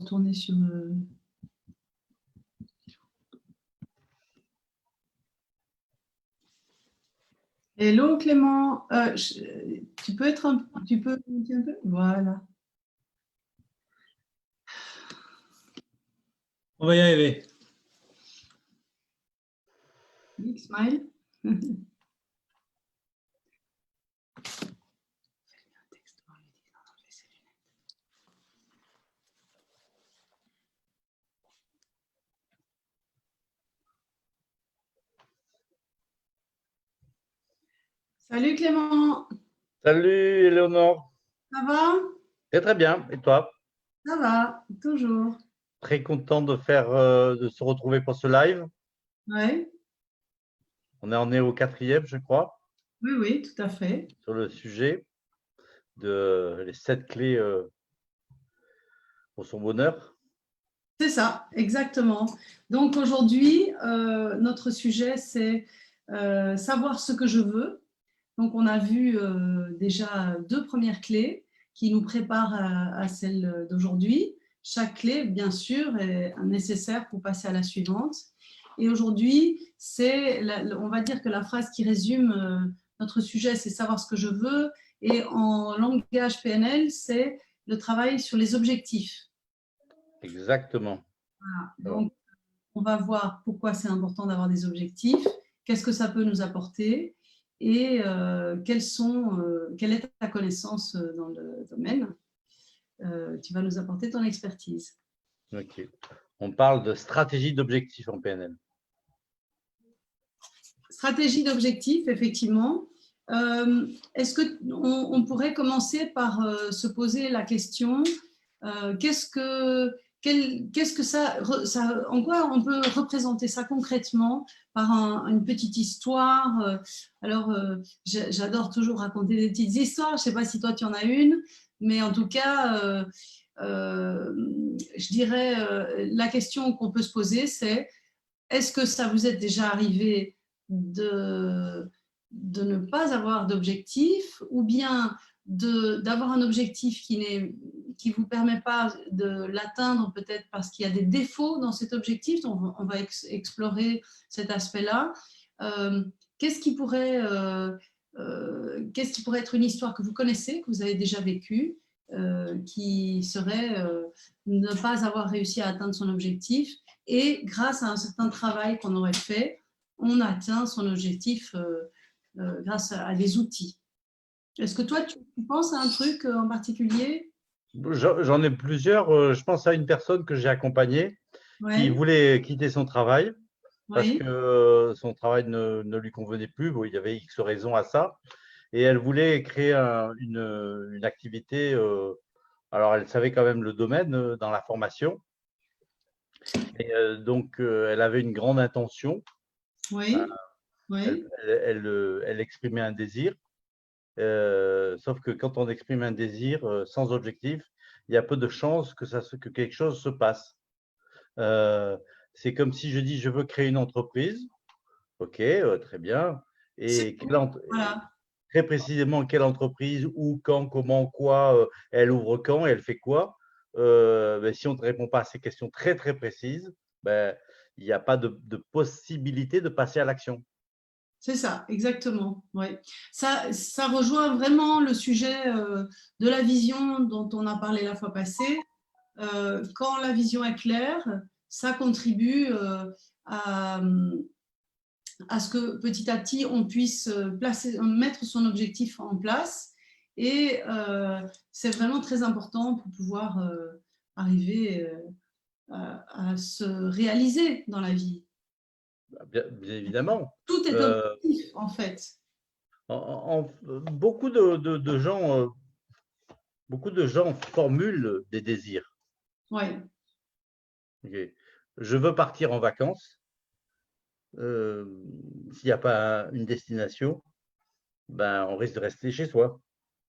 retourner sur... Hello Clément, tu peux être tu peux monter un peu? Voilà. On va y arriver. Big smile. Salut Clément. Salut Éléonore. Ça va? Très très bien. Et toi? Ça va, toujours. Très content de se retrouver pour ce live. Oui. On en est au 4e, je crois. Oui, oui, tout à fait. Sur le sujet de les 7 clés pour son bonheur. C'est ça, exactement. Donc aujourd'hui, notre sujet, c'est savoir ce que je veux. Donc on a vu déjà 2 premières clés qui nous préparent à celle d'aujourd'hui. Chaque clé, bien sûr, est nécessaire pour passer à la suivante. Et aujourd'hui, on va dire que la phrase qui résume notre sujet, c'est savoir ce que je veux. Et en langage PNL, c'est le travail sur les objectifs. Exactement. Voilà. Donc, on va voir pourquoi c'est important d'avoir des objectifs, qu'est-ce que ça peut nous apporter et quelle est ta connaissance dans le domaine. Tu vas nous apporter ton expertise. Ok. On parle de stratégie d'objectif en PNL. Stratégie d'objectif, effectivement. Est-ce qu'on pourrait commencer par se poser la question qu'est-ce que ça, en quoi on peut représenter ça concrètement par une petite histoire? Alors, j'adore toujours raconter des petites histoires. Je ne sais pas si toi, tu en as une, mais en tout cas, je dirais, la question qu'on peut se poser, c'est est-ce que ça vous est déjà arrivé de ne pas avoir d'objectif ou bien d'avoir un objectif qui ne vous permet pas de l'atteindre, peut-être parce qu'il y a des défauts dans cet objectif. On va explorer cet aspect-là. Qu'est-ce qui pourrait être une histoire que vous connaissez, que vous avez déjà vécue, qui serait ne pas avoir réussi à atteindre son objectif et grâce à un certain travail qu'on aurait fait, on atteint son objectif grâce à des outils. Est-ce que toi, tu penses à un truc en particulier? J'en ai plusieurs. Je pense à une personne que j'ai accompagnée qui voulait quitter son travail parce que son travail ne lui convenait plus. Bon, il y avait X raisons à ça. Et elle voulait créer une activité. Alors, elle savait quand même le domaine dans la formation. Et donc, elle avait une grande intention. Elle exprimait un désir. Sauf que quand on exprime un désir sans objectif, il y a peu de chances que quelque chose se passe. C'est comme si je dis je veux créer une entreprise. Ok, très bien. Et très précisément quelle entreprise, où, quand, comment, quoi, elle ouvre quand, elle fait quoi. Si on ne répond pas à ces questions très très précises, il n'y a pas de possibilité de passer à l'action. C'est ça, exactement. Ouais. Ça rejoint vraiment le sujet de la vision dont on a parlé la fois passée. Quand la vision est claire, ça contribue à ce que petit à petit, on puisse mettre son objectif en place. Et c'est vraiment très important pour pouvoir arriver à se réaliser dans la vie. Bien évidemment. Tout est objectif, en fait. Beaucoup de gens formulent des désirs. Oui. Okay. Je veux partir en vacances. S'il n'y a pas une destination, on risque de rester chez soi.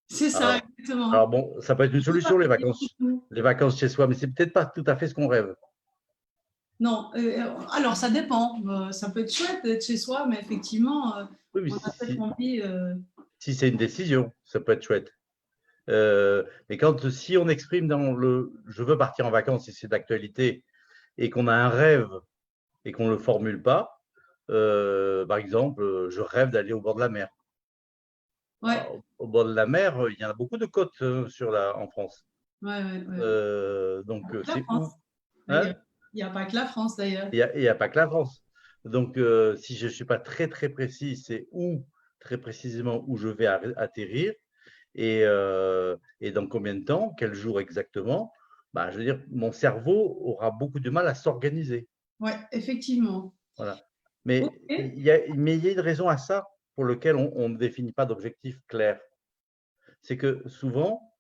C'est ça, exactement. Alors bon, ça peut être une solution, les vacances chez soi, mais c'est peut-être pas tout à fait ce qu'on rêve. Non, alors ça dépend. Ça peut être chouette d'être chez soi, mais effectivement, on a peut-être envie. Si c'est une décision, ça peut être chouette. Mais si on exprime dans le « je veux partir en vacances » si c'est d'actualité et qu'on a un rêve et qu'on ne le formule pas, par exemple, je rêve d'aller au bord de la mer. Ouais, Au bord de la mer, il y en a beaucoup de côtes en France. ouais. Donc, La c'est France, où? d'ailleurs. Hein? Il n'y a pas que la France, d'ailleurs. Il n'y a pas que la France. Donc, si je ne suis pas très, très précis, c'est où, très précisément, où je vais atterrir et dans combien de temps, quel jour exactement. Bah, je veux dire, mon cerveau aura beaucoup de mal à s'organiser. Ouais, effectivement. Voilà. Mais Ok. il y a une raison à ça pour lequel on ne définit pas d'objectif clair. C'est que souvent,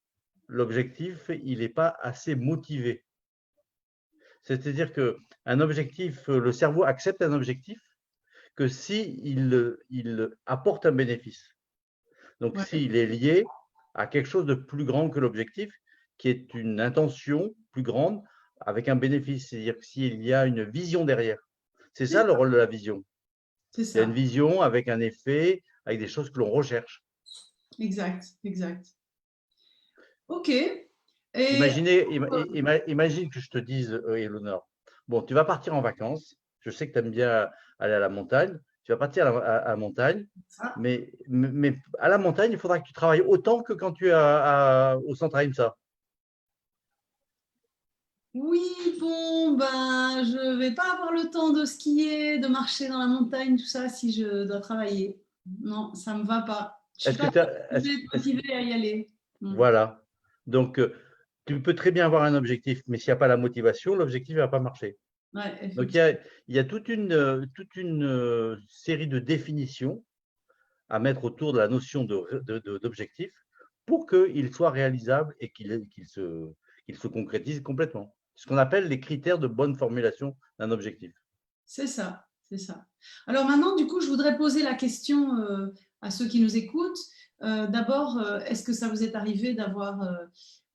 l'objectif, il n'est pas assez motivé. C'est-à-dire qu'un objectif, le cerveau accepte un objectif que si il apporte un bénéfice. Donc, Ouais, s'il est lié à quelque chose de plus grand que l'objectif, qui est une intention plus grande avec un bénéfice, c'est-à-dire s'il y a une vision derrière. C'est c'est ça le ça. rôle de la vision. C'est Il y a une ça. vision avec un effet, avec des choses que l'on recherche. Exact, exact. Ok. Et Imagine que je te dise, Eleonore, bon, tu vas partir en vacances, je sais que tu aimes bien aller à la montagne, tu vas partir à la montagne, ça. mais à la montagne, il faudra que tu travailles autant que quand tu es au centre AIMSA. Oui, bon, ben, je vais pas avoir le temps de skier, de marcher dans la montagne, tout ça, si je dois travailler. Non, ça me va pas. Je suis Est-ce que pas tu as, motivée à y aller. Mm. voilà. Donc, tu peux très bien avoir un objectif, mais s'il n'y a pas la motivation, l'objectif ne va pas marcher. Ouais, Donc, effectivement. il y a toute une série de définitions à mettre autour de la notion d'objectif pour qu'il soit réalisable et qu'il se concrétise complètement. Ce qu'on appelle les critères de bonne formulation d'un objectif. C'est ça, c'est ça. Alors maintenant, du coup, je voudrais poser la question à ceux qui nous écoutent. D'abord, est-ce que ça vous est arrivé d'avoir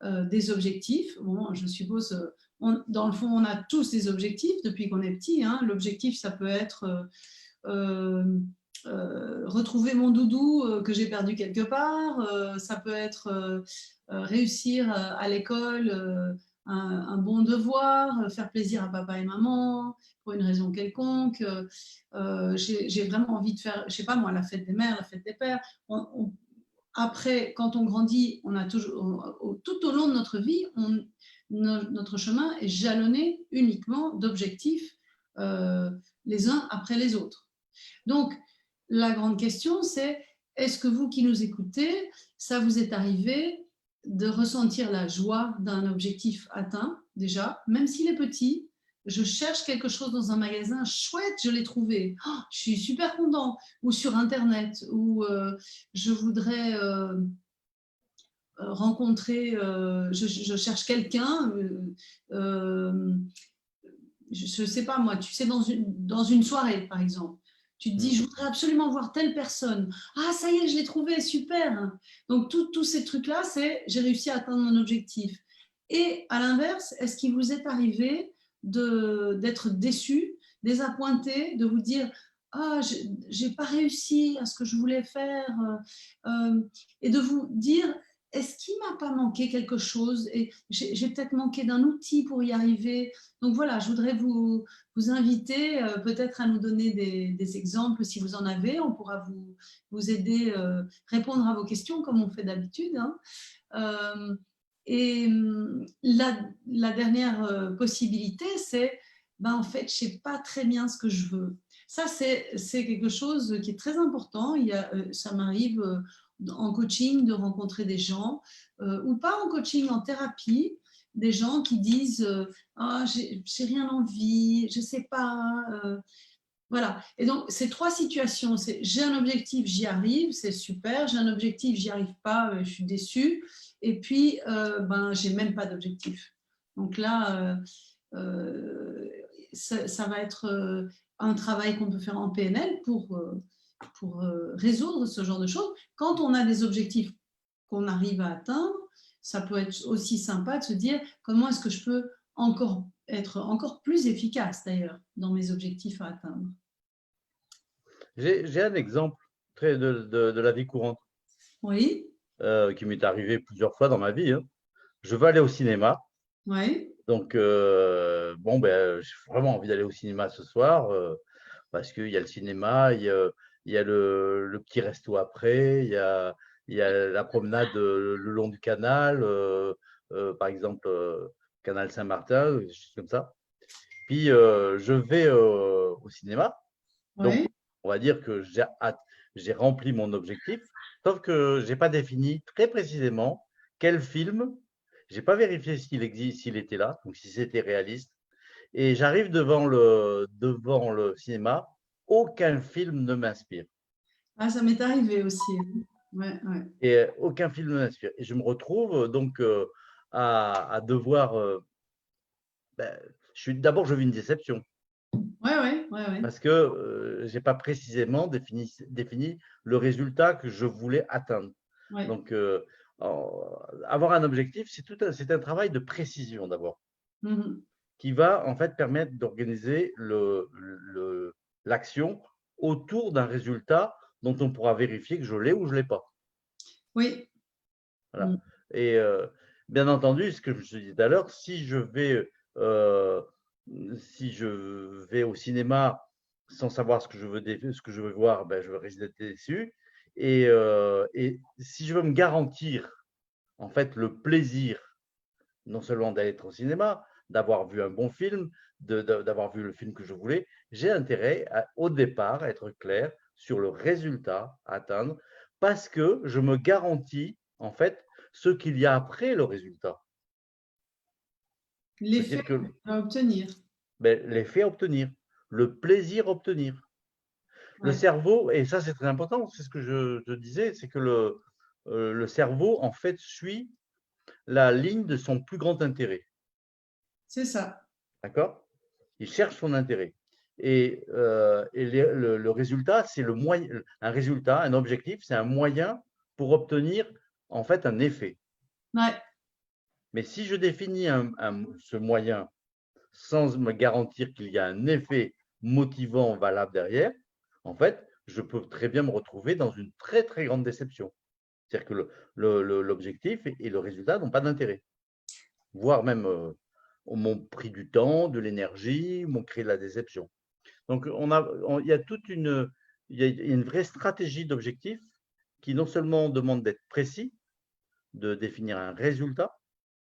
des objectifs? Bon, je suppose, dans le fond, on a tous des objectifs depuis qu'on est petit, hein. L'objectif, ça peut être retrouver mon doudou que j'ai perdu quelque part, ça peut être réussir à l'école un bon devoir, faire plaisir à papa et maman pour une raison quelconque. J'ai vraiment envie de faire, je sais pas moi, la fête des mères, la fête des pères. Après, quand on grandit, on a toujours, tout au long de notre vie, notre chemin est jalonné uniquement d'objectifs les uns après les autres. Donc, la grande question, c'est est-ce que vous qui nous écoutez, ça vous est arrivé de ressentir la joie d'un objectif atteint, déjà, même s'il est petit? Je cherche quelque chose dans un magasin, chouette, je l'ai trouvé, oh, je suis super content. Ou sur Internet, ou je voudrais rencontrer, je cherche quelqu'un, je ne sais pas moi, tu sais, dans une soirée, par exemple. Tu te dis, je voudrais absolument voir telle personne. Ah, ça y est, je l'ai trouvé, super. Donc, tous ces trucs-là, c'est j'ai réussi à atteindre mon objectif. Et à l'inverse, est-ce qu'il vous est arrivé d'être déçu, désappointé, de vous dire, ah, j'ai pas réussi à ce que je voulais faire, et de vous dire, est-ce qu'il m'a pas manqué quelque chose et j'ai peut-être manqué d'un outil pour y arriver. Donc voilà, je voudrais vous inviter peut-être à nous donner des exemples si vous en avez. On pourra vous aider, répondre à vos questions comme on fait d'habitude, hein. Et la dernière possibilité, c'est ben, en fait, je ne sais pas très bien ce que je veux. Ça, c'est quelque chose qui est très important. Ça m'arrive en coaching de rencontrer des gens, ou pas en coaching, en thérapie, des gens qui disent ah, j'ai rien envie, je sais pas. Voilà. Et donc, ces trois situations, c'est j'ai un objectif, j'y arrive, c'est super. J'ai un objectif, j'y arrive pas, je suis déçue. Et puis, ben, j'ai même pas d'objectif. Donc là, ça va être un travail qu'on peut faire en PNL pour résoudre ce genre de choses. Quand on a des objectifs qu'on arrive à atteindre, ça peut être aussi sympa de se dire comment est-ce que je peux être encore plus efficace d'ailleurs dans mes objectifs à atteindre. J'ai un exemple très de la vie courante. Oui, qui m'est arrivé plusieurs fois dans ma vie, hein. Je veux aller au cinéma. Oui. Donc, bon, ben, j'ai vraiment envie d'aller au cinéma ce soir parce qu'il y a le cinéma, il y a le petit resto après, il y a la promenade le long du canal, par exemple, canal Saint-Martin, des choses comme ça. Puis, je vais au cinéma. Donc, Oui. on va dire que j'ai rempli mon objectif, sauf que je n'ai pas défini très précisément quel film. Je n'ai pas vérifié s'il existe, s'il était là, donc si c'était réaliste. Et j'arrive devant le cinéma, aucun film ne m'inspire. Ah, ça m'est arrivé aussi, hein. Ouais, ouais. Et aucun film ne m'inspire. Et je me retrouve donc à devoir. Ben, d'abord, je vis une déception. Ouais, ouais, ouais, ouais. Parce que je n'ai pas précisément défini le résultat que je voulais atteindre. Ouais. Donc, avoir un objectif, c'est un travail de précision d'abord, Mhm. qui va en fait permettre d'organiser l'action autour d'un résultat dont on pourra vérifier que je l'ai ou je ne l'ai pas. Oui. Voilà. Mm. Et bien entendu, ce que je me suis dit tout à l'heure, euh, si je vais au cinéma sans savoir ce que je veux voir, ben, je risque d'être déçu. Et si je veux me garantir en fait le plaisir, non seulement d'être au cinéma, d'avoir vu un bon film, d'avoir vu le film que je voulais, j'ai intérêt au départ à être clair sur le résultat à atteindre parce que je me garantis en fait ce qu'il y a après le résultat. L'effet C'est-à-dire que à obtenir. ben, l'effet à obtenir, le plaisir à obtenir. Le Ouais. cerveau, et ça c'est très important, c'est ce que je disais, c'est que le cerveau en fait suit la ligne de son plus grand intérêt. C'est ça. D'accord? Il cherche son intérêt. Et le résultat, c'est le moyen, un résultat, un objectif, c'est un moyen pour obtenir en fait un effet. Ouais. Mais si je définis ce moyen sans me garantir qu'il y a un effet motivant, valable derrière, en fait, je peux très bien me retrouver dans une très, très grande déception. C'est-à-dire que l'objectif et le résultat n'ont pas d'intérêt, voire même m'ont pris du temps, de l'énergie, m'ont créé de la déception. Donc, il y a il y a une vraie stratégie d'objectif qui non seulement demande d'être précis, de définir un résultat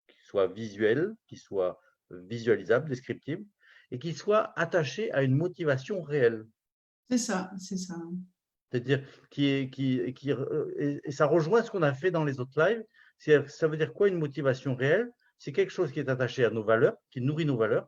qui soit visuel, qui soit visualisable, descriptible, et qui soit attaché à une motivation réelle. C'est ça. C'est ça. C'est-à-dire et ça rejoint ce qu'on a fait dans les autres lives. Ça veut dire quoi une motivation réelle? C'est quelque chose qui est attaché à nos valeurs, qui nourrit nos valeurs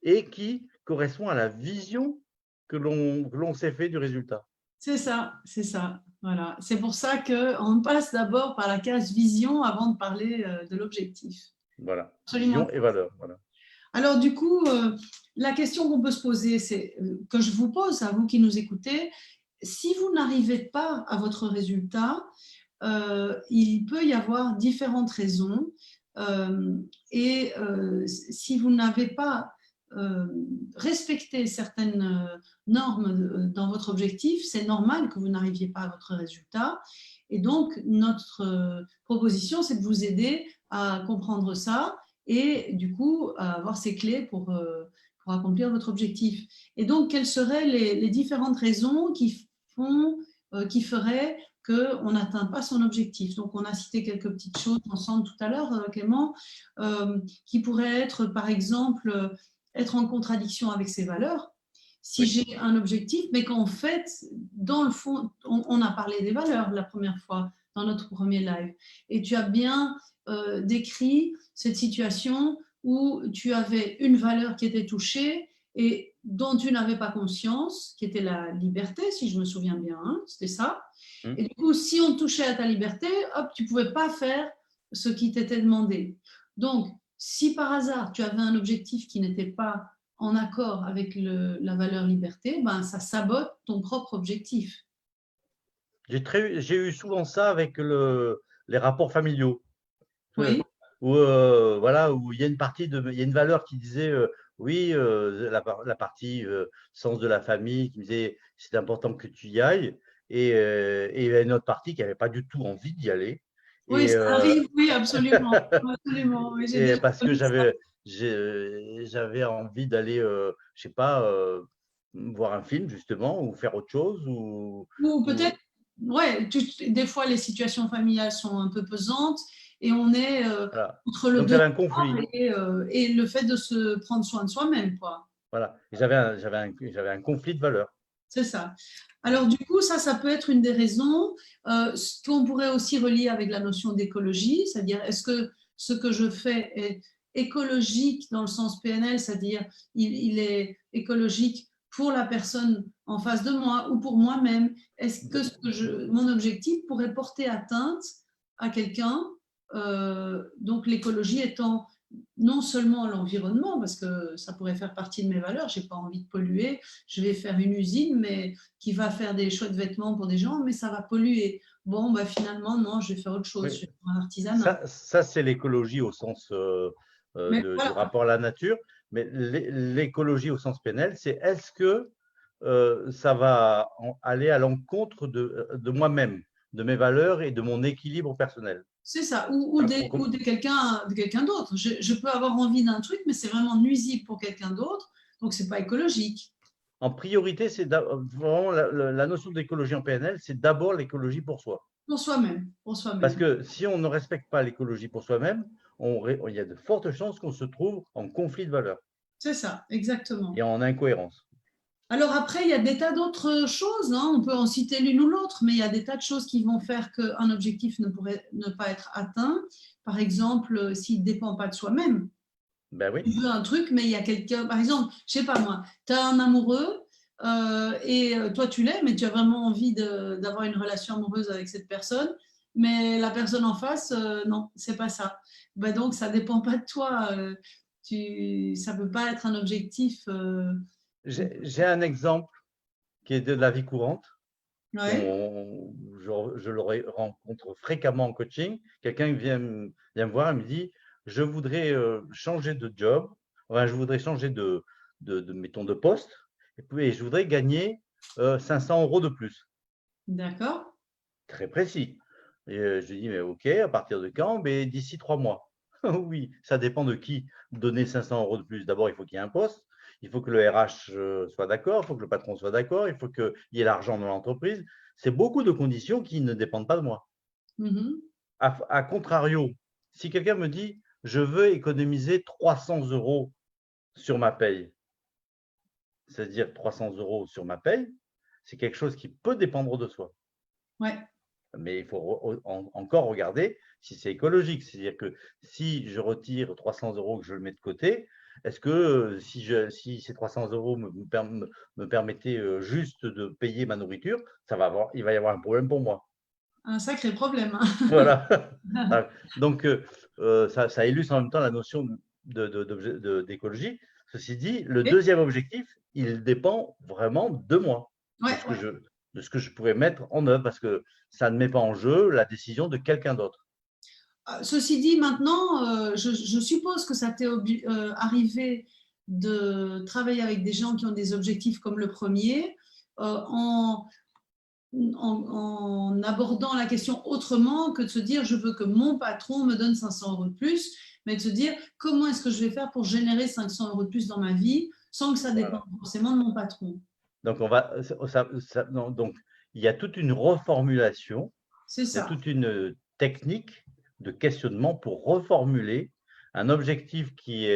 et qui correspond à la vision que l'on s'est fait du résultat. C'est ça. C'est ça. Voilà. C'est pour ça qu'on passe d'abord par la case vision avant de parler de l'objectif. Voilà, Absolument. vision et valeur. Voilà. Alors, du coup, la question qu'on peut se poser, c'est que je vous pose à vous qui nous écoutez, si vous n'arrivez pas à votre résultat, il peut y avoir différentes raisons. Et si vous n'avez pas respecté certaines normes dans votre objectif, c'est normal que vous n'arriviez pas à votre résultat. Et donc, notre proposition, c'est de vous aider à comprendre ça et du coup à avoir ces clés pour accomplir votre objectif. Et donc, quelles seraient les différentes raisons qui feraient qu'on n'atteint pas son objectif? Donc, on a cité quelques petites choses ensemble tout à l'heure, Clément, qui pourraient être, par exemple, être en contradiction avec ses valeurs. Si Oui. j'ai un objectif, mais qu'en fait, dans le fond, on a parlé des valeurs la première fois dans notre premier live, et tu as bien décrit cette situation où tu avais une valeur qui était touchée et dont tu n'avais pas conscience, qui était la liberté, si je me souviens bien, hein, c'était ça. Et du coup, si on touchait à ta liberté, hop, tu ne pouvais pas faire ce qui t'était demandé. Donc, si par hasard tu avais un objectif qui n'était pas en accord avec la valeur liberté, ben, ça sabote ton propre objectif. J'ai eu souvent ça avec les rapports familiaux. Oui. Où, voilà, où il y a il y a une valeur qui disait, oui, la partie sens de la famille, qui me disait c'est important que tu y ailles. et il y a une autre partie qui n'avait pas du tout envie d'y aller. Oui, Et, ça arrive, oui, absolument. Absolument. Oui, j'ai et déjà parce que connu ça. j'avais envie d'aller, je sais pas, voir un film justement, ou faire autre chose, Ou peut-être, ou ouais, des fois les situations familiales sont un peu pesantes et on est voilà. entre le Donc j'avais devoir un conflit. et le fait de se prendre soin de soi-même, quoi. Voilà. J'avais un conflit de valeurs. C'est ça. Alors du coup, ça peut être une des raisons. Ce qu'on pourrait aussi relier avec la notion d'écologie, c'est-à-dire est-ce que ce que je fais est écologique dans le sens PNL, c'est-à-dire il est écologique pour la personne en face de moi ou pour moi-même. Est-ce que, mon objectif pourrait porter atteinte à quelqu'un? Donc l'écologie étant non seulement l'environnement, parce que ça pourrait faire partie de mes valeurs, j'ai pas envie de polluer, je vais faire une usine mais qui va faire des chouettes vêtements pour des gens, mais ça va polluer. Bon, bah, finalement, non, je vais faire autre chose, je Oui. vais faire un artisanat. Ça c'est l'écologie au sens Mais du voilà, rapport à la nature. Mais l'écologie au sens PNL, c'est est-ce que ça va aller à l'encontre de moi-même, de mes valeurs et de mon équilibre personnel. c'est ça, ou Voilà, pour de quelqu'un d'autre. Je peux avoir envie d'un truc, mais c'est vraiment nuisible pour quelqu'un d'autre, donc c'est pas écologique. En priorité, c'est vraiment la notion d'écologie en PNL, c'est d'abord l'écologie pour soi. Pour soi-même, pour Parce soi-même. que si on ne respecte pas l'écologie pour soi-même, il y a de fortes chances qu'on se trouve en conflit de valeurs C'est ça, exactement. et en incohérence. Alors après, il y a des tas d'autres choses, hein. On peut en citer l'une ou l'autre, mais il y a des tas de choses qui vont faire qu'un objectif ne pourrait ne pas être atteint. Par exemple, s'il ne dépend pas de soi-même. Ben oui. Tu veux un truc, mais il y a quelqu'un, par exemple, je sais pas moi, tu as un amoureux et toi tu l'aimes et tu as vraiment envie d'avoir une relation amoureuse avec cette personne, mais la personne en face, non, c'est pas ça. Ben donc ça dépend pas de toi. Ça peut pas être un objectif. J'ai un exemple qui est de la vie courante. Ouais, Je le rencontre fréquemment en coaching. Quelqu'un vient me voir et me dit, je voudrais changer de job, enfin, je voudrais changer mettons, de poste, et puis je voudrais gagner 500 € de plus. d'accord. Très précis. Et je lui dis, mais OK, à partir de quand? Mais d'ici 3 mois. Oui, ça dépend de qui donner 500 € de plus. D'abord, il faut qu'il y ait un poste, il faut que le RH soit d'accord, il faut que le patron soit d'accord, il faut qu'il y ait l'argent dans l'entreprise. C'est beaucoup de conditions qui ne dépendent pas de moi. Mhm. À contrario, si quelqu'un me dit, je veux économiser 300 € sur ma paye, c'est-à-dire 300 € sur ma paye, c'est quelque chose qui peut dépendre de soi. Ouais. Mais il faut encore regarder si c'est écologique. C'est-à-dire que si je retire 300 € que je le mets de côté, est-ce que si ces 300 € me permettaient juste de payer ma nourriture, il va y avoir un problème pour moi. Un sacré problème. Voilà. Donc, ça illustre en même temps la notion d'écologie. Ceci dit, le deuxième objectif, il dépend vraiment de moi, de Ouais, ce que ouais. je, de ce que je pourrais mettre en œuvre, parce que ça ne met pas en jeu la décision de quelqu'un d'autre. Ceci dit, maintenant, je suppose que ça t'est arrivé de travailler avec des gens qui ont des objectifs comme le premier, en abordant la question autrement que de se dire je veux que mon patron me donne 500 € de plus, mais de se dire comment est-ce que je vais faire pour générer 500 € de plus dans ma vie sans que ça dépende Voilà. forcément de mon patron. Donc, donc, il y a toute une reformulation, C'est il y a ça. toute une technique de questionnement pour reformuler un objectif qui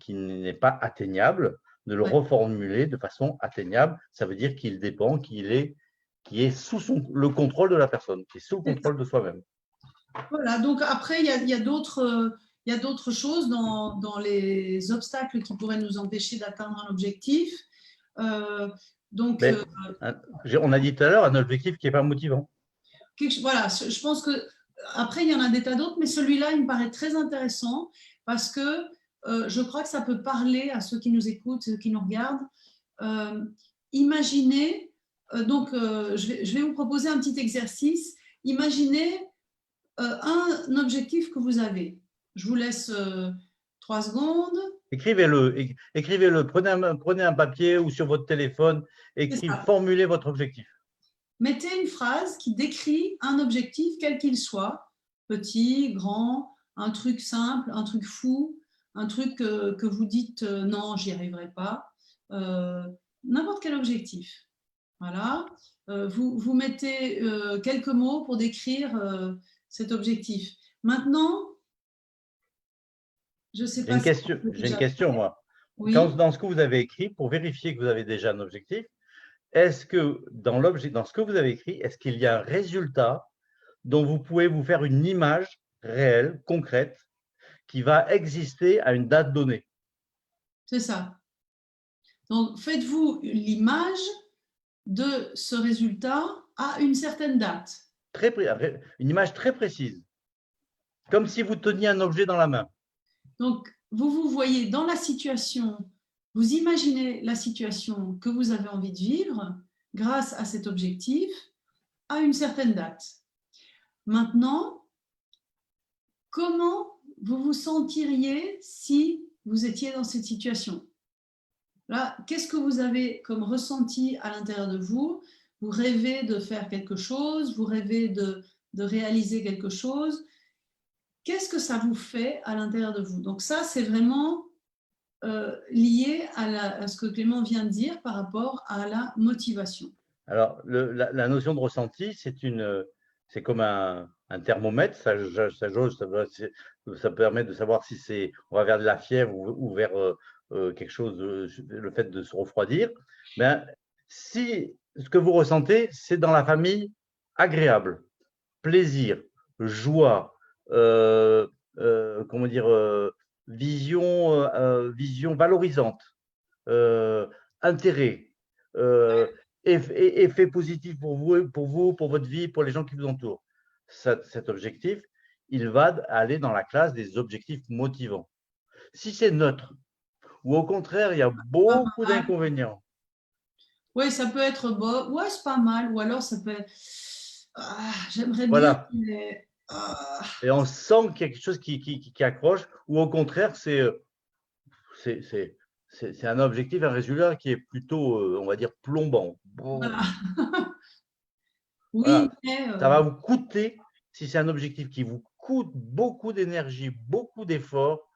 n'est pas atteignable, de le Ouais. reformuler de façon atteignable. Ça veut dire qu'il dépend, qui est sous le contrôle de la personne, qui est sous le C'est ça. contrôle de soi-même. Voilà, donc après, il y a d'autres choses dans les obstacles qui pourraient nous empêcher d'atteindre un objectif. Euh, donc, Mais on a dit tout à l'heure un objectif qui n'est pas motivant. voilà, je pense que après, il y en a des tas d'autres, mais celui-là, il me paraît très intéressant parce que je crois que ça peut parler à ceux qui nous écoutent, ceux qui nous regardent. Imaginez, je vais vous proposer un petit exercice. Imaginez un objectif que vous avez. Je vous laisse 3 secondes. Écrivez-le, prenez un papier ou sur votre téléphone, C'est ça. formulez votre objectif. mettez une phrase qui décrit un objectif, quel qu'il soit, petit, grand, un truc simple, un truc fou, un truc que vous dites non, j'y arriverai pas, n'importe quel objectif. Voilà. Vous mettez quelques mots pour décrire cet objectif. Maintenant, je ne sais pas si… J'ai une question, moi. Oui. Dans ce que vous avez écrit, pour vérifier que vous avez déjà un objectif, est-ce que dans ce que vous avez écrit, est-ce qu'il y a un résultat dont vous pouvez vous faire une image réelle, concrète, qui va exister à une date donnée? C'est ça. Donc, faites-vous l'image de ce résultat à une certaine date. Une image très précise, comme si vous teniez un objet dans la main. Donc, vous vous voyez dans la situation, vous imaginez la situation que vous avez envie de vivre grâce à cet objectif à une certaine date. Maintenant, comment vous vous sentiriez si vous étiez dans cette situation? Là, qu'est-ce que vous avez comme ressenti à l'intérieur de vous? Vous rêvez de faire quelque chose, vous rêvez de réaliser quelque chose. Qu'est-ce que ça vous fait à l'intérieur de vous? Donc ça, c'est vraiment lié à ce que Clément vient de dire par rapport à la motivation. Alors, la notion de ressenti, c'est comme un thermomètre, ça jauge, ça permet de savoir si on va vers de la fièvre ou vers quelque chose, le fait de se refroidir. Ben, si ce que vous ressentez, c'est dans la famille agréable, plaisir, joie, comment dire, vision valorisante, intérêt, effet positif pour vous, pour votre vie, pour les gens qui vous entourent. Cet objectif, il va aller dans la classe des objectifs motivants. Si c'est neutre, ou au contraire, il y a beaucoup d'inconvénients. Oui, ça peut être beau, ouais, c'est pas mal, ou alors ça peut être, j'aimerais bien, Voilà. mais… Et on sent quelque chose qui accroche, ou au contraire, c'est un objectif, un résultat qui est plutôt, on va dire, plombant. Voilà. Oui, Voilà. mais… Ça va vous coûter, si c'est un objectif qui vous coûte beaucoup d'énergie, beaucoup d'efforts,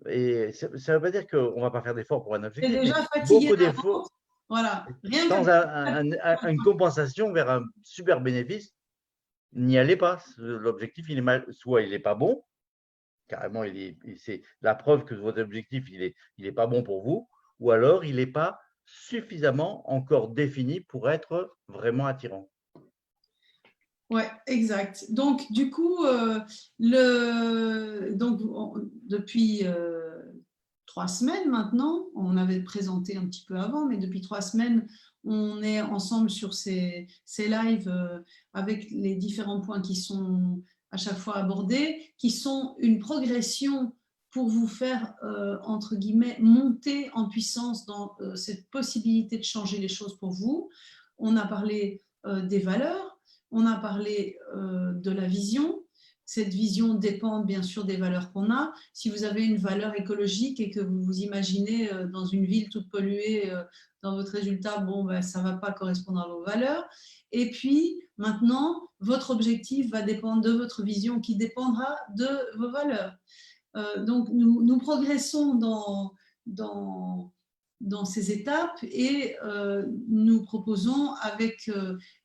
et ça ne veut pas dire qu'on ne va pas faire d'efforts pour un objectif, mais déjà fatigué beaucoup d'avance, d'efforts, voilà. Rien sans que… une compensation vers un super bénéfice, n'y allez pas. L'objectif, soit il n'est pas bon, carrément, c'est la preuve que votre objectif, il est pas bon pour vous, ou alors il n'est pas suffisamment encore défini pour être vraiment attirant. Ouais, exact. Donc, du coup, depuis 3 semaines maintenant, on avait présenté un petit peu avant, mais depuis 3 semaines, on est ensemble sur ces lives avec les différents points qui sont à chaque fois abordés, qui sont une progression pour vous faire, entre guillemets, monter en puissance dans cette possibilité de changer les choses pour vous. On a parlé des valeurs. On a parlé de la vision. Cette vision dépend bien sûr des valeurs qu'on a. Si vous avez une valeur écologique et que vous vous imaginez dans une ville toute polluée, dans votre résultat, bon, ben, ça ne va pas correspondre à vos valeurs. Et puis, maintenant, votre objectif va dépendre de votre vision qui dépendra de vos valeurs. Donc, nous progressons dans ces étapes et nous proposons avec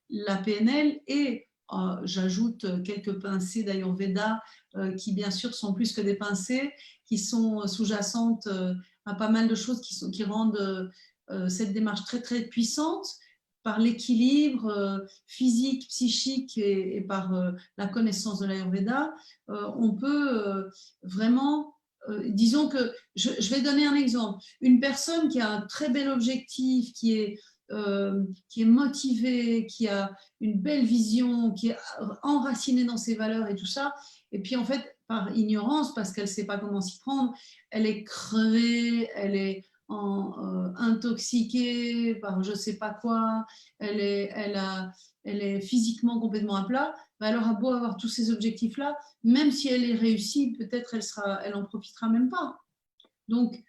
la PNL et j'ajoute quelques pincées d'Ayurveda qui bien sûr sont plus que des pincées, qui sont sous-jacentes à pas mal de choses qui rendent cette démarche très très puissante par l'équilibre physique, psychique et par la connaissance de l'Ayurveda. On peut vraiment… disons que je vais donner un exemple. Une personne qui a un très bel objectif, qui est motivée, qui a une belle vision, qui est enracinée dans ses valeurs et tout ça, et puis en fait, par ignorance, parce qu'elle ne sait pas comment s'y prendre, elle est crevée, elle est intoxiquée par je ne sais pas quoi, elle est physiquement complètement à plat, elle aura beau avoir tous ces objectifs-là, même si elle est réussie, peut-être elle en profitera même pas. Donc,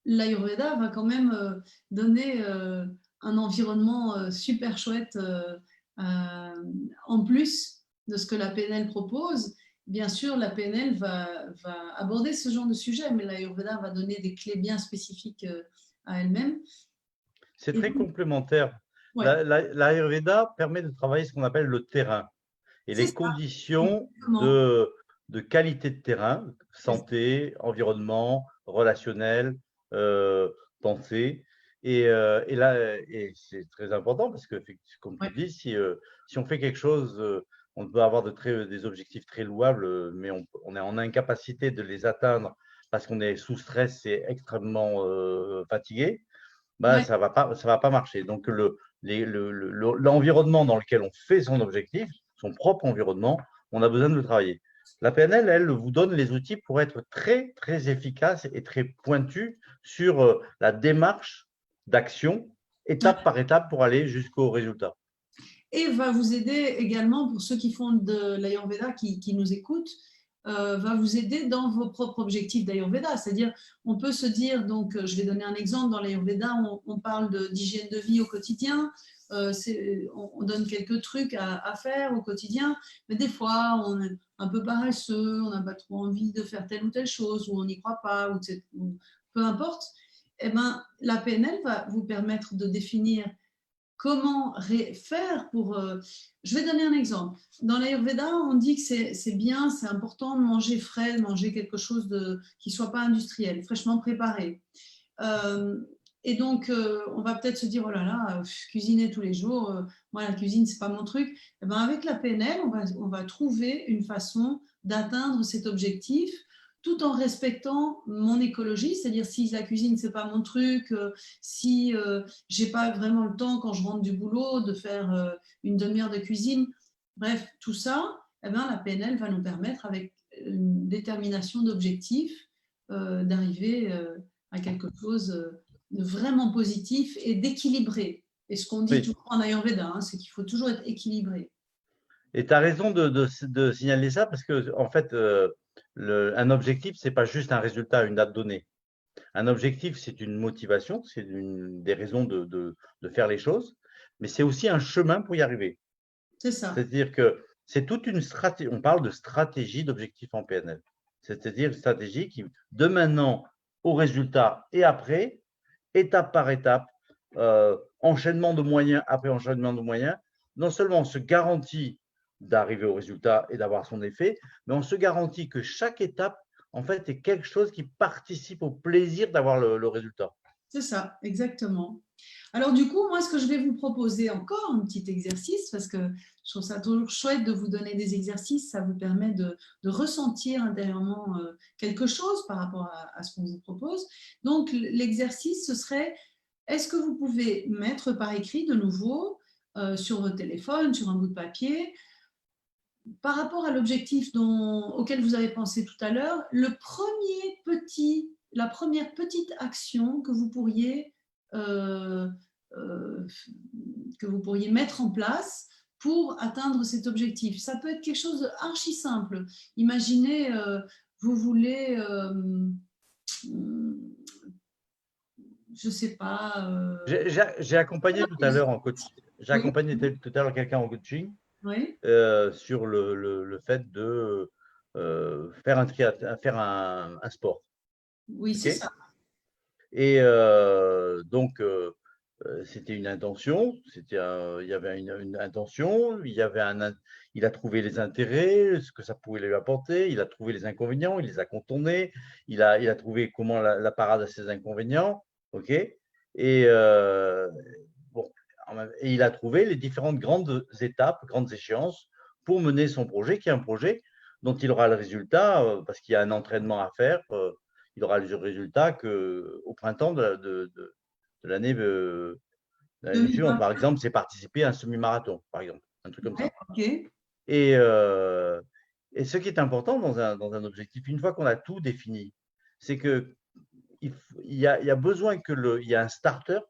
l'Ayurveda va quand même donner un environnement super chouette en plus de ce que la PNL propose. Bien sûr, la PNL va aborder ce genre de sujet, mais l'Ayurveda va donner des clés bien spécifiques à elle-même. C'est Et très donc, complémentaire. ouais, L'Ayurveda permet de travailler ce qu'on appelle le terrain et c'est les ça, conditions exactement. de qualité de terrain, santé, environnement, relationnel, pensée. Et là, et c'est très important parce que, comme tu Ouais, dis, si on fait quelque chose, on peut avoir des objectifs très louables, mais on est en incapacité de les atteindre parce qu'on est sous stress et extrêmement fatigué, bah, ouais, ça va pas marcher. Donc, l'environnement dans lequel on fait son objectif, son propre environnement, on a besoin de le travailler. La PNL, elle, vous donne les outils pour être très, très efficace et très pointu sur la démarche d'action, ouais. étape par étape, pour aller jusqu'au résultat. Et va vous aider également, pour ceux qui font de l'Ayurveda, qui nous écoutent, va vous aider dans vos propres objectifs d'Ayurveda. C'est-à-dire, on peut se dire, donc je vais donner un exemple, dans l'Ayurveda, on parle d'hygiène de vie au quotidien, on donne quelques trucs à faire au quotidien, mais des fois, on est un peu paresseux, on n'a pas trop envie de faire telle ou telle chose, ou on n'y croit pas, ou peu importe. Eh ben, la PNL va vous permettre de définir comment faire pour... je vais donner un exemple. Dans l'Ayurveda, on dit que c'est bien, c'est important de manger frais, de manger quelque chose qui ne soit pas industriel, fraîchement préparé. Euh, et donc, on va peut-être se dire, oh là là, cuisiner tous les jours, moi la cuisine, c'est pas mon truc. Et ben, avec la PNL, on va trouver une façon d'atteindre cet objectif tout en respectant mon écologie, c'est-à-dire si la cuisine, c'est pas mon truc, si j'ai pas vraiment le temps quand je rentre du boulot de faire une demi-heure de cuisine, bref, tout ça, eh ben, la PNL va nous permettre, avec une détermination d'objectifs, d'arriver à quelque chose de vraiment positif et d'équilibré. Et ce qu'on dit Oui. toujours en Ayurveda, hein, c'est qu'il faut toujours être équilibré. Et tu as raison de signaler ça parce que, en fait, un objectif, c'est pas juste un résultat, une date donnée. Un objectif, c'est une motivation, c'est des raisons de faire les choses, mais c'est aussi un chemin pour y arriver. C'est ça. C'est-à-dire que c'est toute une stratégie, on parle de stratégie d'objectif en PNL. C'est-à-dire une stratégie qui, de maintenant au résultat et après, étape par étape, enchaînement de moyens après enchaînement de moyens, non seulement on se garantit d'arriver au résultat et d'avoir son effet, mais on se garantit que chaque étape, en fait, est quelque chose qui participe au plaisir d'avoir le résultat. C'est ça, exactement. Alors du coup, moi, ce que je vais vous proposer encore, un petit exercice, parce que je trouve ça toujours chouette de vous donner des exercices, ça vous permet de ressentir intérieurement quelque chose par rapport à ce qu'on vous propose. Donc l'exercice, ce serait, est-ce que vous pouvez mettre par écrit de nouveau sur votre téléphone, sur un bout de papier, par rapport à l'objectif auquel vous avez pensé tout à l'heure, la première petite action euh, euh, que vous pourriez mettre en place pour atteindre cet objectif. Ça peut être quelque chose d'archi simple. Imaginez, vous voulez, je ne sais pas. J'ai accompagné tout à l'heure en coaching, j'ai Oui, accompagné tout à l'heure quelqu'un en coaching oui, sur le fait de faire un sport. oui, OK? c'est ça. Et donc, c'était une intention, il y avait une intention, il a trouvé les intérêts, ce que ça pouvait lui apporter, il a trouvé les inconvénients, il les a contournés, il a trouvé comment la parade à ces inconvénients, OK? Et bon, et il a trouvé les différentes grandes étapes, grandes échéances pour mener son projet, qui est un projet dont il aura le résultat, parce qu'il y a un entraînement à faire. Il aura le résultat qu'au printemps de l'année suivante. 2020, Par exemple, c'est participer à un semi-marathon, par exemple, un truc comme ouais, ça. ok, Et, euh, et ce qui est important dans un objectif, une fois qu'on a tout défini, c'est que il y a besoin il y a un starter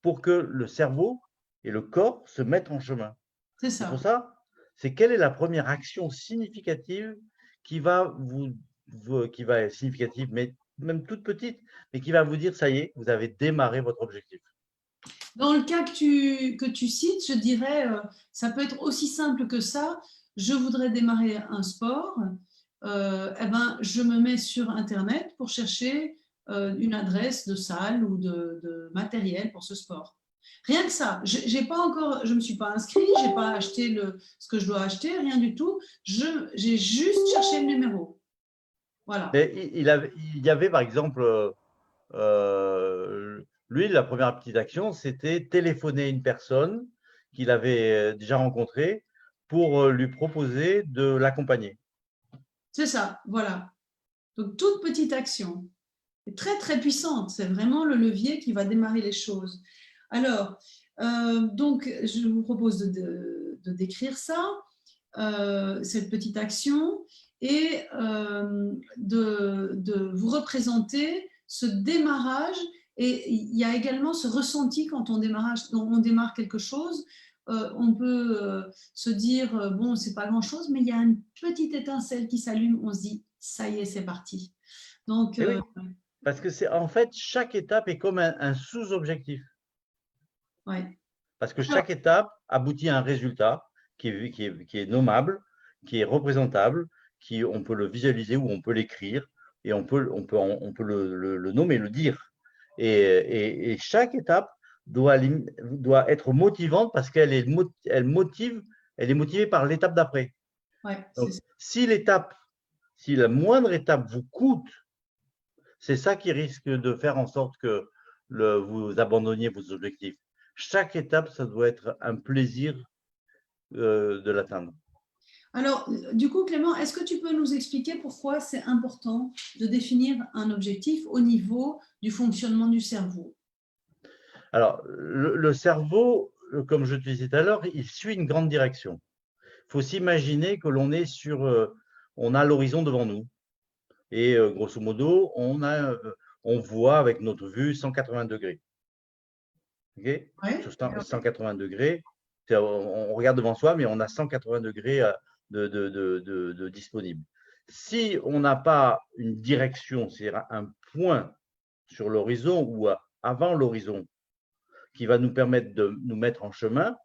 pour que le cerveau et le corps se mettent en chemin. c'est Et pour ça. ça, c'est quelle est la première action significative qui va être significative, mais même toute petite, mais qui va vous dire, ça y est, vous avez démarré votre objectif. Dans le cas que tu cites, je dirais, ça peut être aussi simple que ça. Je voudrais démarrer un sport. Eh ben, je me mets sur Internet pour chercher une adresse de salle ou de matériel pour ce sport. Rien que ça. J'ai pas encore, je me suis pas inscrite, j'ai pas acheté ce que je dois acheter, rien du tout. J'ai juste cherché le numéro. Voilà. Mais il y avait, par exemple, lui, la première petite action, c'était téléphoner une personne qu'il avait déjà rencontrée pour lui proposer de l'accompagner. C'est ça, voilà. Donc, toute petite action. C'est très, très puissante. C'est vraiment le levier qui va démarrer les choses. Alors, donc, je vous propose de décrire ça, cette petite action, et de vous représenter ce démarrage. Et il y a également ce ressenti quand on démarre quelque chose. On peut se dire, bon, c'est pas grand-chose, mais il y a une petite étincelle qui s'allume. On se dit, ça y est, c'est parti. Donc, Et oui, parce que c'est en fait, chaque étape est comme un sous-objectif. ouais. Parce que chaque étape aboutit à un résultat qui est nommable, qui est représentable, on peut le visualiser ou on peut l'écrire et on peut le nommer, le dire. Et chaque étape doit être motivante parce qu'elle est motivée par l'étape d'après. Ouais, Donc, si la moindre étape vous coûte, c'est ça qui risque de faire en sorte que vous abandonniez vos objectifs. Chaque étape, ça doit être un plaisir de l'atteindre. Alors, du coup, Clément, est-ce que tu peux nous expliquer pourquoi c'est important de définir un objectif au niveau du fonctionnement du cerveau? Alors, le cerveau, comme je te disais tout à l'heure, il suit une grande direction. Il faut s'imaginer que on a l'horizon devant nous. Et grosso modo, on voit avec notre vue 180 degrés. Okay, Ouais. sur 180 degrés, on regarde devant soi, mais on a 180 degrés de disponible. Si on n'a pas une direction, c'est-à-dire un point sur l'horizon ou avant l'horizon qui va nous permettre de nous mettre en chemin,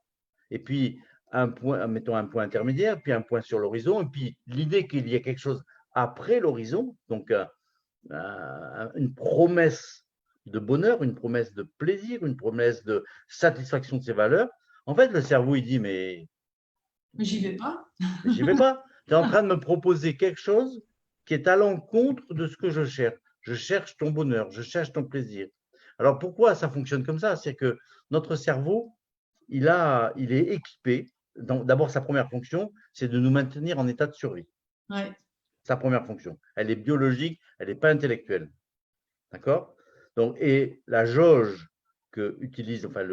et puis mettons un point intermédiaire, puis un point sur l'horizon, et puis l'idée qu'il y ait quelque chose après l'horizon, donc une promesse de bonheur, une promesse de plaisir, une promesse de satisfaction de ses valeurs. En fait, le cerveau, il dit, mais J'y vais pas. j'y vais pas. Tu es en train de me proposer quelque chose qui est à l'encontre de ce que je cherche. Je cherche ton bonheur, je cherche ton plaisir. Alors, pourquoi ça fonctionne comme ça? C'est que notre cerveau, il est équipé. D'abord, sa première fonction, c'est de nous maintenir en état de survie. Ouais. Sa première fonction. Elle est biologique, elle n'est pas intellectuelle. D'accord? Donc, et la jauge que utilise, enfin,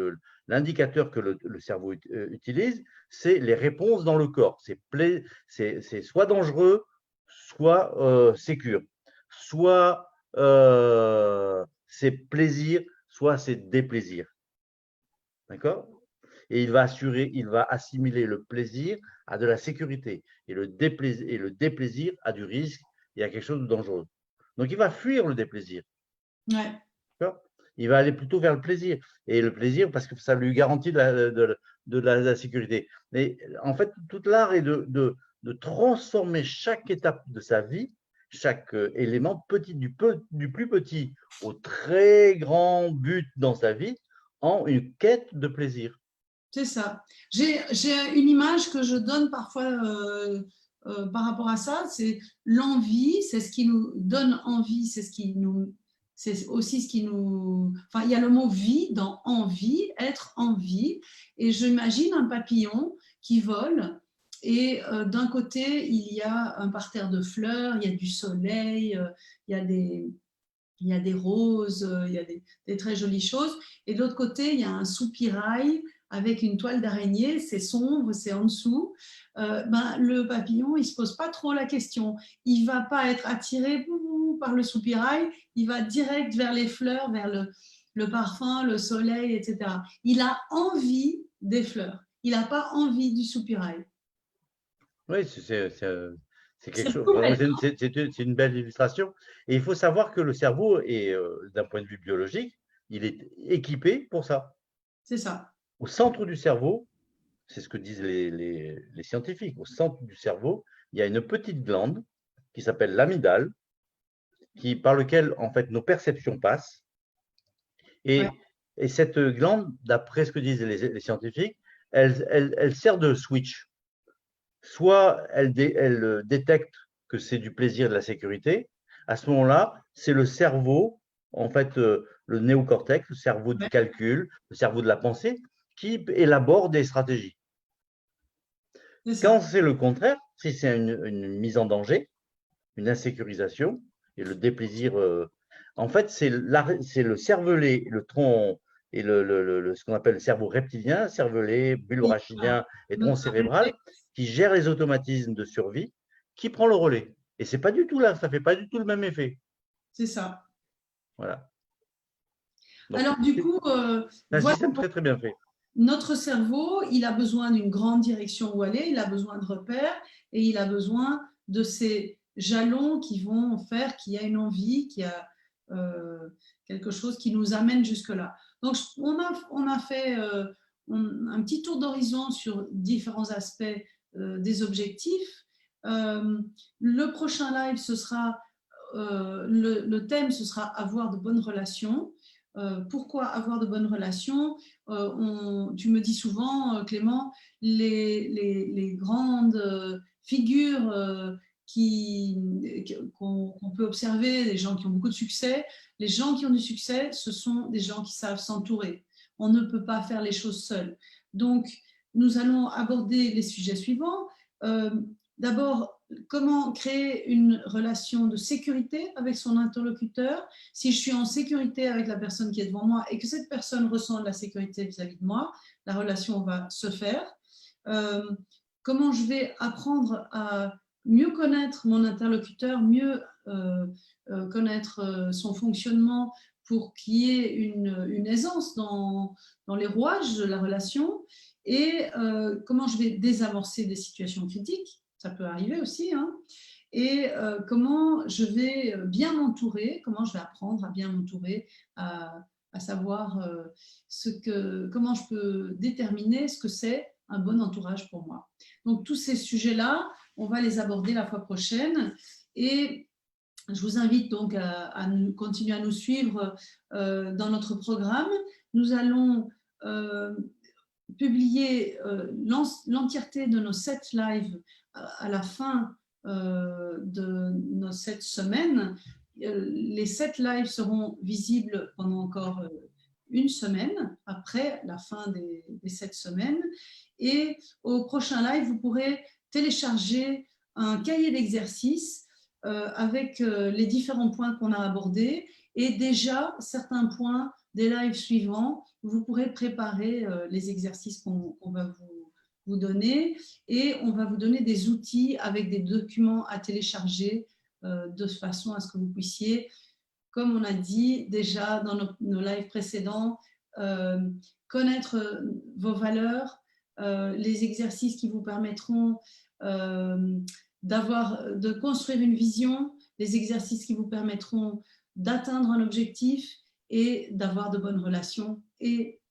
l'indicateur que le cerveau utilise, c'est les réponses dans le corps. C'est soit dangereux, soit sécure. Soit c'est plaisir, soit c'est déplaisir. D'accord? Et il va assimiler le plaisir à de la sécurité et le déplaisir à du risque et à quelque chose de dangereux. Donc, il va fuir le déplaisir. Ouais. Il va aller plutôt vers le plaisir. Et le plaisir, parce que ça lui garantit de la sécurité. Mais en fait, tout l'art est de transformer chaque étape de sa vie, chaque élément, du plus petit au très grand but dans sa vie, en une quête de plaisir. C'est ça. J'ai une image que je donne parfois par rapport à ça, c'est l'envie, c'est ce qui nous donne envie, c'est aussi ce qui nous… Enfin, il y a le mot vie dans envie, être en vie, et j'imagine un papillon qui vole, et d'un côté, il y a un parterre de fleurs, il y a du soleil, il y a des roses, il y a des très jolies choses, et de l'autre côté, il y a un soupirail avec une toile d'araignée, c'est sombre, c'est en dessous. Le papillon, il ne se pose pas trop la question. Il ne va pas être attiré par le soupirail, il va direct vers les fleurs, vers le parfum, le soleil, etc. Il a envie des fleurs. Il n'a pas envie du soupirail. Oui, c'est quelque C'est chose. tout bête. C'est une belle illustration. Et il faut savoir que le cerveau est, d'un point de vue biologique, il est équipé pour ça. C'est ça. Au centre du cerveau, c'est ce que disent les scientifiques, au centre du cerveau, il y a une petite glande qui s'appelle l'amygdale, par lequel en fait nos perceptions passent. Ouais, Et cette glande, d'après ce que disent les scientifiques, elle sert de switch. Soit elle détecte que c'est du plaisir et de la sécurité. À ce moment-là, c'est le cerveau, en fait, le néocortex, le cerveau du ouais, calcul, le cerveau de la pensée, qui élabore des stratégies. c'est Quand ça. c'est le contraire, si c'est une mise en danger, une insécurisation et le déplaisir, en fait, c'est le cervelet, le tronc et ce qu'on appelle le cerveau reptilien, cervelet, bulbe Oui, voilà. rachidien et Le tronc cervelet, cérébral, qui gère les automatismes de survie, qui prend le relais. Et c'est pas du tout là, ça fait pas du tout le même effet. c'est ça. Voilà. Donc, Alors, du c'est coup, un voilà. système très très bien fait. Notre cerveau, il a besoin d'une grande direction où aller, il a besoin de repères et il a besoin de ces jalons qui vont faire qu'il y a une envie, qu'il y a quelque chose qui nous amène jusque-là. Donc, on a fait un petit tour d'horizon sur différents aspects des objectifs. Le prochain live, ce sera, le thème, ce sera avoir de bonnes relations. Pourquoi avoir de bonnes relations? Tu me dis souvent, Clément, les grandes figures qu'on peut observer, les gens qui ont beaucoup de succès, les gens qui ont du succès, ce sont des gens qui savent s'entourer. On ne peut pas faire les choses seuls. Donc, nous allons aborder les sujets suivants. D'abord, comment créer une relation de sécurité avec son interlocuteur. Si je suis en sécurité avec la personne qui est devant moi et que cette personne ressent de la sécurité vis-à-vis de moi, la relation va se faire. Euh, Comment je vais apprendre à mieux connaître mon interlocuteur, mieux connaître son fonctionnement pour qu'il y ait une aisance dans les rouages de la relation et comment je vais désamorcer des situations critiques, ça peut arriver aussi, hein, et comment je vais bien m'entourer, comment je vais apprendre à bien m'entourer, à savoir comment je peux déterminer ce que c'est un bon entourage pour moi. Donc tous ces sujets-là, on va les aborder la fois prochaine et je vous invite donc à continuer à nous suivre dans notre programme. Nous allons publier l'entièreté de nos 7 lives à la fin de nos 7 semaines. Les 7 lives seront visibles pendant encore une semaine après la fin des 7 semaines. Et au prochain live, vous pourrez télécharger un cahier d'exercices avec les différents points qu'on a abordés et déjà certains points des lives suivants, vous pourrez préparer les exercices qu'on va vous donner et on va vous donner des outils avec des documents à télécharger de façon à ce que vous puissiez, comme on a dit déjà dans nos lives précédents, connaître vos valeurs, les exercices qui vous permettront de construire une vision, les exercices qui vous permettront d'atteindre un objectif et d'avoir de bonnes relations et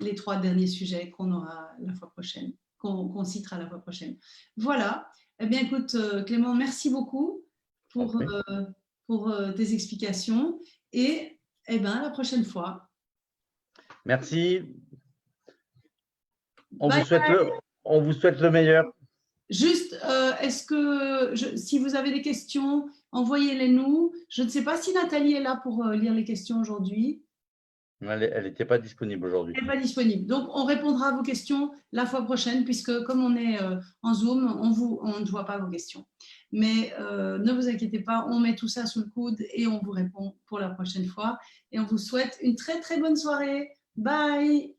les 3 derniers sujets qu'on aura la fois prochaine, qu'on citera la fois prochaine. Voilà. Eh bien, écoute, Clément, merci beaucoup pour, tes explications et eh ben, à la prochaine fois. Merci. Bye. On vous souhaite le meilleur. Juste, est-ce que si vous avez des questions, envoyez-les nous. Je ne sais pas si Nathalie est là pour lire les questions aujourd'hui. Elle n'était pas disponible aujourd'hui. Elle n'est pas disponible. Donc, on répondra à vos questions la fois prochaine, puisque comme on est en Zoom, on ne voit pas vos questions. Mais ne vous inquiétez pas, on met tout ça sous le coude et on vous répond pour la prochaine fois. Et on vous souhaite une très, très bonne soirée. Bye!